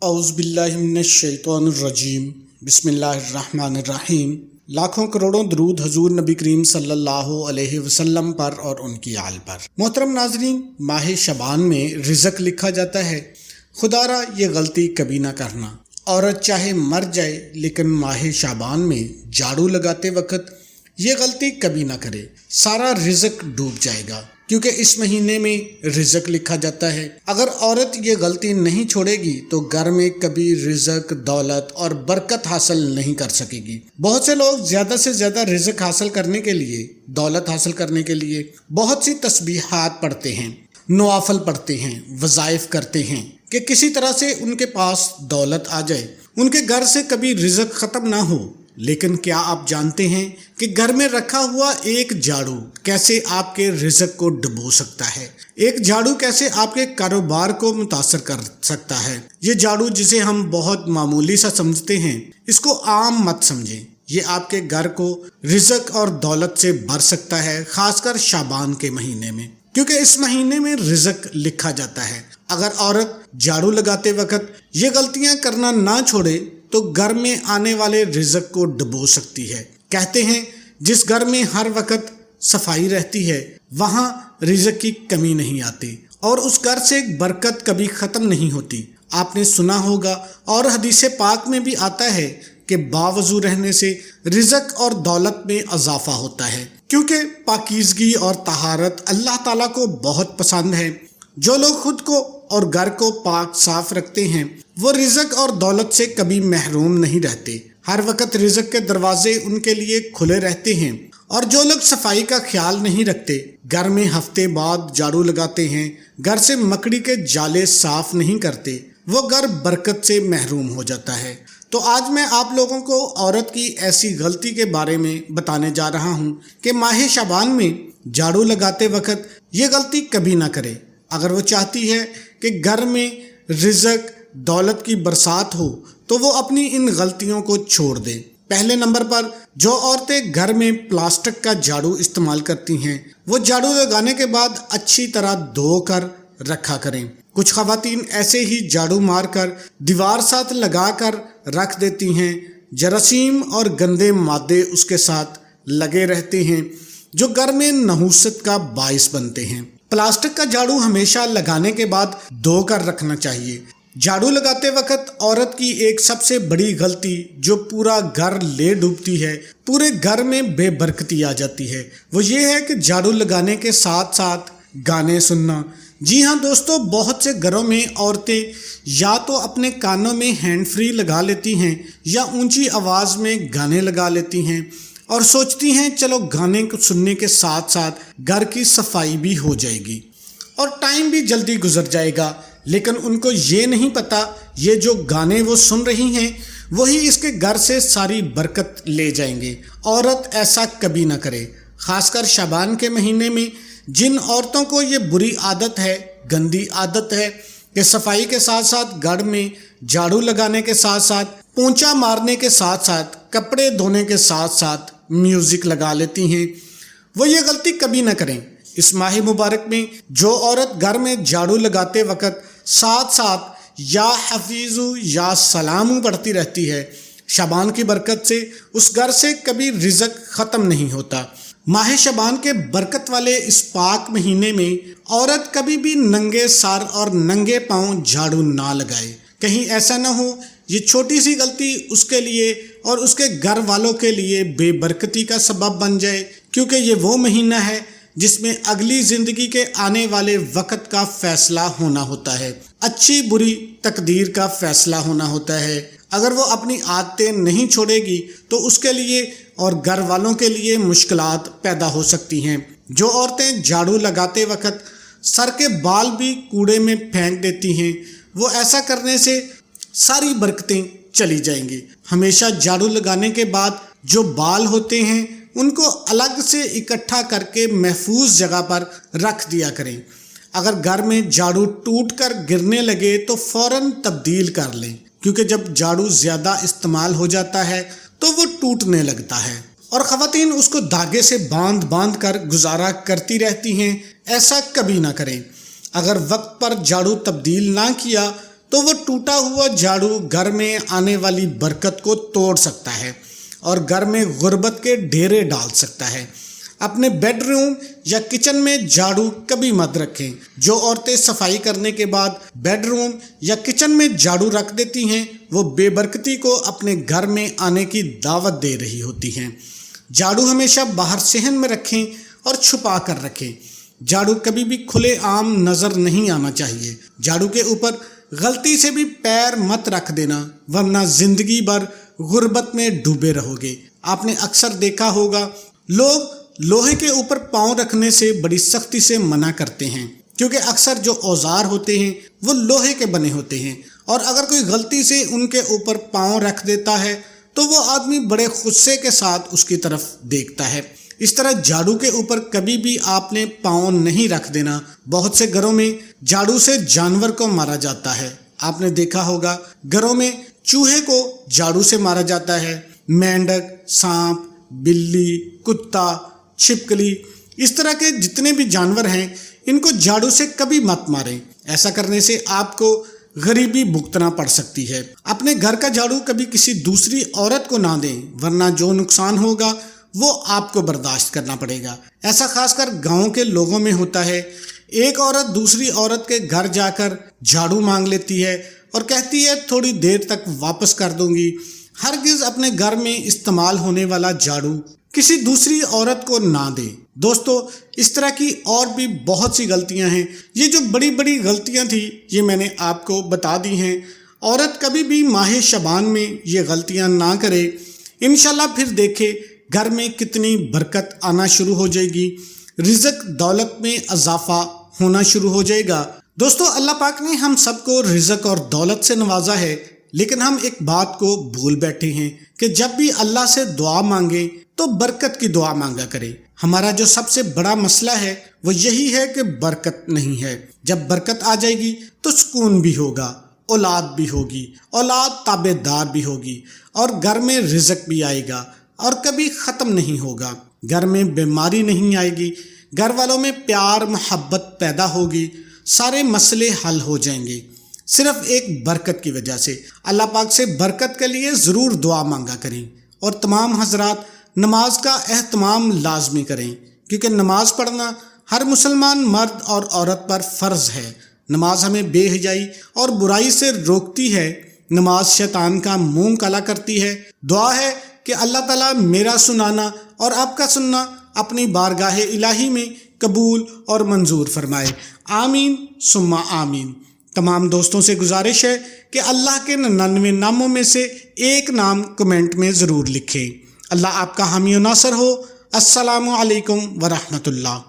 اعوذ باللہ من الشیطان الرجیم بسم اللہ الرحمن الرحیم۔ لاکھوں کروڑوں درود حضور نبی کریم صلی اللہ علیہ وسلم پر اور ان کی آل پر۔ محترم ناظرین، ماہ شعبان میں رزق لکھا جاتا ہے۔ خدا را یہ غلطی کبھی نہ کرنا۔ عورت چاہے مر جائے لیکن ماہ شعبان میں جھاڑو لگاتے وقت یہ غلطی کبھی نہ کرے، سارا رزق ڈوب جائے گا، کیونکہ اس مہینے میں رزق لکھا جاتا ہے۔ اگر عورت یہ غلطی نہیں چھوڑے گی تو گھر میں کبھی رزق، دولت اور برکت حاصل نہیں کر سکے گی۔ بہت سے لوگ زیادہ سے زیادہ رزق حاصل کرنے کے لیے، دولت حاصل کرنے کے لیے بہت سی تسبیحات پڑھتے ہیں، نوافل پڑھتے ہیں، وظائف کرتے ہیں کہ کسی طرح سے ان کے پاس دولت آ جائے، ان کے گھر سے کبھی رزق ختم نہ ہو۔ لیکن کیا آپ جانتے ہیں کہ گھر میں رکھا ہوا ایک جھاڑو کیسے آپ کے رزق کو ڈبو سکتا ہے؟ ایک جھاڑو کیسے آپ کے کاروبار کو متاثر کر سکتا ہے؟ یہ جھاڑو جسے ہم بہت معمولی سا سمجھتے ہیں، اس کو عام مت سمجھیں۔ یہ آپ کے گھر کو رزق اور دولت سے بھر سکتا ہے، خاص کر شعبان کے مہینے میں، کیونکہ اس مہینے میں رزق لکھا جاتا ہے۔ اگر عورت جھاڑو لگاتے وقت یہ غلطیاں کرنا نہ چھوڑے تو گھر میں آنے والے رزق کو ڈبو سکتی ہے۔ کہتے ہیں جس گھر میں ہر وقت صفائی رہتی ہے وہاں رزق کی کمی نہیں آتی اور اس گھر سے برکت کبھی ختم نہیں ہوتی۔ آپ نے سنا ہوگا اور حدیث پاک میں بھی آتا ہے کہ باوضو رہنے سے رزق اور دولت میں اضافہ ہوتا ہے، کیونکہ پاکیزگی اور طہارت اللہ تعالیٰ کو بہت پسند ہے۔ جو لوگ خود کو اور گھر کو پاک صاف رکھتے ہیں وہ رزق اور دولت سے کبھی محروم نہیں رہتے، ہر وقت رزق کے دروازے ان کے لیے کھلے رہتے ہیں۔ اور جو لوگ صفائی کا خیال نہیں رکھتے، گھر میں ہفتے بعد جھاڑو لگاتے ہیں، گھر سے مکڑی کے جالے صاف نہیں کرتے، وہ گھر برکت سے محروم ہو جاتا ہے۔ تو آج میں آپ لوگوں کو عورت کی ایسی غلطی کے بارے میں بتانے جا رہا ہوں کہ ماہ شعبان میں جھاڑو لگاتے وقت یہ غلطی کبھی نہ کرے۔ اگر وہ چاہتی ہے کہ گھر میں رزق، دولت کی برسات ہو تو وہ اپنی ان غلطیوں کو چھوڑ دے۔ پہلے نمبر پر جو عورتیں گھر میں پلاسٹک کا جھاڑو استعمال کرتی ہیں وہ جھاڑو لگانے کے بعد اچھی طرح دھو کر رکھا کریں۔ کچھ خواتین ایسے ہی جھاڑو مار کر دیوار ساتھ لگا کر رکھ دیتی ہیں، جراثیم اور گندے مادے اس کے ساتھ لگے رہتے ہیں جو گھر میں نحوست کا باعث بنتے ہیں۔ پلاسٹک کا جھاڑو ہمیشہ لگانے کے بعد دھو کر رکھنا چاہیے۔ جھاڑو لگاتے وقت عورت کی ایک سب سے بڑی غلطی جو پورا گھر لے ڈوبتی ہے، پورے گھر میں بے برکتی آ جاتی ہے، وہ یہ ہے کہ جھاڑو لگانے کے ساتھ ساتھ گانے سننا۔ جی ہاں دوستو، بہت سے گھروں میں عورتیں یا تو اپنے کانوں میں ہینڈ فری لگا لیتی ہیں یا اونچی آواز میں گانے لگا لیتی ہیں اور سوچتی ہیں چلو گانے کو سننے کے ساتھ ساتھ گھر کی صفائی بھی ہو جائے گی اور ٹائم بھی جلدی گزر جائے گا، لیکن ان کو یہ نہیں پتا یہ جو گانے وہ سن رہی ہیں وہی اس کے گھر سے ساری برکت لے جائیں گے۔ عورت ایسا کبھی نہ کرے، خاص کر شعبان کے مہینے میں جن عورتوں کو یہ بری عادت ہے، گندی عادت ہے کہ صفائی کے ساتھ ساتھ گھر میں جھاڑو لگانے کے ساتھ ساتھ، پونچھا مارنے کے ساتھ ساتھ، کپڑے دھونے کے ساتھ ساتھ میوزک لگا لیتی ہیں، وہ یہ غلطی کبھی نہ کریں۔ اس ماہ مبارک میں جو عورت گھر میں جھاڑو لگاتے وقت ساتھ ساتھ یا حفیظو یا سلامو پڑھتی رہتی ہے، شعبان کی برکت سے اس گھر سے کبھی رزق ختم نہیں ہوتا۔ ماہ شعبان کے برکت والے اس پاک مہینے میں عورت کبھی بھی ننگے سر اور ننگے پاؤں جھاڑو نہ لگائے۔ کہیں ایسا نہ ہو یہ چھوٹی سی غلطی اس کے لیے اور اس کے گھر والوں کے لیے بے برکتی کا سبب بن جائے، کیونکہ یہ وہ مہینہ ہے جس میں اگلی زندگی کے آنے والے وقت کا فیصلہ ہونا ہوتا ہے، اچھی بری تقدیر کا فیصلہ ہونا ہوتا ہے۔ اگر وہ اپنی عادتیں نہیں چھوڑے گی تو اس کے لیے اور گھر والوں کے لیے مشکلات پیدا ہو سکتی ہیں۔ جو عورتیں جھاڑو لگاتے وقت سر کے بال بھی کوڑے میں پھینک دیتی ہیں، وہ ایسا کرنے سے ساری برکتیں چلی جائیں گی۔ ہمیشہ جھاڑو لگانے کے بعد جو بال ہوتے ہیں ان کو الگ سے اکٹھا کر کے محفوظ جگہ پر رکھ دیا کریں۔ اگر گھر میں جھاڑو ٹوٹ کر گرنے لگے تو فوراً تبدیل کر لیں، کیونکہ جب جھاڑو زیادہ استعمال ہو جاتا ہے تو وہ ٹوٹنے لگتا ہے اور خواتین اس کو دھاگے سے باندھ کر گزارا کرتی رہتی ہیں۔ ایسا کبھی نہ کریں۔ اگر وقت پر جھاڑو تبدیل نہ کیا تو وہ ٹوٹا ہوا جھاڑو گھر میں آنے والی برکت کو توڑ سکتا ہے اور گھر میں غربت کے ڈھیرے ڈال سکتا ہے۔ اپنے بیڈ روم یا کچن میں جھاڑو کبھی مت رکھیں۔ جو عورتیں صفائی کرنے کے بعد بیڈ روم یا کچن میں جھاڑو رکھ دیتی ہیں وہ بے برکتی کو اپنے گھر میں آنے کی دعوت دے رہی ہوتی ہیں۔ جھاڑو ہمیشہ باہر صحن میں رکھیں اور چھپا کر رکھیں۔ جھاڑو کبھی بھی کھلے عام نظر نہیں آنا چاہیے۔ جھاڑو کے اوپر غلطی سے بھی پیر مت رکھ دینا ورنہ زندگی بھر غربت میں ڈوبے رہو گے۔ آپ نے اکثر دیکھا ہوگا لوگ لوہے کے اوپر پاؤں رکھنے سے بڑی سختی سے منع کرتے ہیں، کیونکہ اکثر جو اوزار ہوتے ہیں وہ لوہے کے بنے ہوتے ہیں، اور اگر کوئی غلطی سے ان کے اوپر پاؤں رکھ دیتا ہے تو وہ آدمی بڑے غصے کے ساتھ اس کی طرف دیکھتا ہے۔ اس طرح جھاڑو کے اوپر کبھی بھی آپ نے پاؤں نہیں رکھ دینا۔ بہت سے گھروں میں جھاڑو سے جانور کو مارا جاتا ہے۔ آپ نے دیکھا ہوگا گھروں میں چوہے کو جھاڑو سے مارا جاتا ہے۔ مینڈک، سانپ، بلی، کتا، چھپکلی، اس طرح کے جتنے بھی جانور ہیں ان کو جھاڑو سے کبھی مت ماریں۔ ایسا کرنے سے آپ کو غریبی بھگتنا پڑ سکتی ہے۔ اپنے گھر کا جھاڑو کبھی کسی دوسری عورت کو نہ دیں ورنہ جو نقصان ہوگا وہ آپ کو برداشت کرنا پڑے گا۔ ایسا خاص کر گاؤں کے لوگوں میں ہوتا ہے۔ ایک عورت دوسری عورت کے گھر جا کر جھاڑو مانگ لیتی ہے اور کہتی ہے تھوڑی دیر تک واپس کر دوں گی۔ ہرگز اپنے گھر میں استعمال ہونے والا جھاڑو کسی دوسری عورت کو نہ دے۔ دوستو، اس طرح کی اور بھی بہت سی غلطیاں ہیں۔ یہ جو بڑی بڑی غلطیاں تھیں یہ میں نے آپ کو بتا دی ہیں۔ عورت کبھی بھی ماہ شعبان میں یہ غلطیاں نہ کرے۔ انشاءاللہ پھر دیکھے گھر میں کتنی برکت آنا شروع ہو جائے گی، رزق دولت میں اضافہ ہونا شروع ہو جائے گا۔ دوستو، اللہ پاک نے ہم سب کو رزق اور دولت سے نوازا ہے، لیکن ہم ایک بات کو بھول بیٹھے ہیں کہ جب بھی اللہ سے دعا مانگیں تو برکت کی دعا مانگا کریں۔ ہمارا جو سب سے بڑا مسئلہ ہے وہ یہی ہے کہ برکت نہیں ہے۔ جب برکت آ جائے گی تو سکون بھی ہوگا، اولاد بھی ہوگی، اولاد تابع دار بھی ہوگی، اور گھر میں رزق بھی آئے گا اور کبھی ختم نہیں ہوگا۔ گھر میں بیماری نہیں آئے گی، گھر والوں میں پیار محبت پیدا ہوگی، سارے مسئلے حل ہو جائیں گے صرف ایک برکت کی وجہ سے۔ اللہ پاک سے برکت کے لیے ضرور دعا مانگا کریں، اور تمام حضرات نماز کا اہتمام لازمی کریں، کیونکہ نماز پڑھنا ہر مسلمان مرد اور عورت پر فرض ہے۔ نماز ہمیں بے حیائی اور برائی سے روکتی ہے۔ نماز شیطان کا منہ کالا کرتی ہے۔ دعا ہے کہ اللہ تعالیٰ میرا سنانا اور آپ کا سننا اپنی بارگاہ الہی میں قبول اور منظور فرمائے۔ آمین ثم آمین۔ تمام دوستوں سے گزارش ہے کہ اللہ کے 99 ناموں میں سے ایک نام کمنٹ میں ضرور لکھیں۔ اللہ آپ کا حامی و ناصر ہو۔ السلام علیکم ورحمۃ اللہ۔